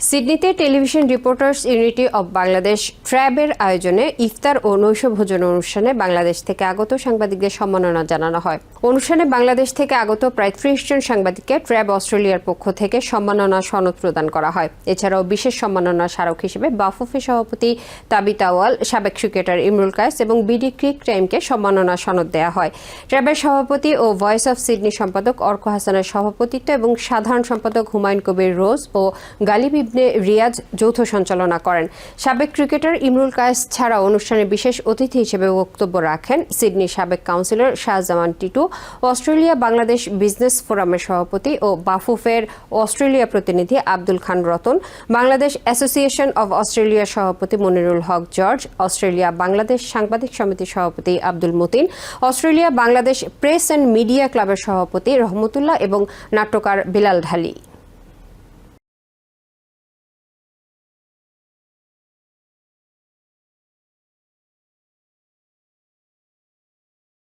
সিডনিতে television reporters unity of Bangladesh ট্র্যাবের আয়োজনে ইফতার ও নৈশভোজন অনুষ্ঠানে বাংলাদেশ থেকে আগত সাংবাদিকদের সম্মাননা জানানো হয়। অনুষ্ঠানে বাংলাদেশ থেকে আগত প্রায় ৩০ জন সাংবাদিককে ট্র্যাব অস্ট্রেলিয়ার পক্ষ থেকে সম্মাননা সনদ প্রদান করা হয়। এছাড়াও বিশেষ সম্মাননা স্মারক হিসেবে বাফুফে সভাপতি তাবিত আউয়াল, সাবেক ক্রিকেটার ইমরুল কায়েস এবং বিডি ক্রিক টাইমকে সম্মাননা সনদ দেওয়া হয়। ট্র্যাবের সভাপতি ও ভয়েস অফ সিডনি সম্পাদক অর্ক হাসানের সভাপতিত্ব এবং সাধারণ সম্পাদক হুমায়ুন কবির রোজ ও গালিব ইবনে রিয়াজ যৌথ সঞ্চালনা করেন। সাবেক ক্রিকেটার ইমরুল কায়েস ছাড়াও অনুষ্ঠানে বিশেষ অতিথি হিসেবে বক্তব্য রাখেন সিডনি সাবেক councillor Shahjaman Titu, Australia Bangladesh business ফোরামের সভাপতি ও বাফুফের অস্ট্রেলিয়া প্রতিনিধি আব্দুল খান রতন, বাংলাদেশ অ্যাসোসিয়েশন অব অস্ট্রেলিয়ার সভাপতি মনিরুল হক জর্জ, অস্ট্রেলিয়া বাংলাদেশ সাংবাদিক সমিতির সভাপতি Abdul Matin, Australia Bangladesh press and media ক্লাবের সভাপতি রহমতুল্লাহ এবং নাট্যকার বিলাল ঢালি।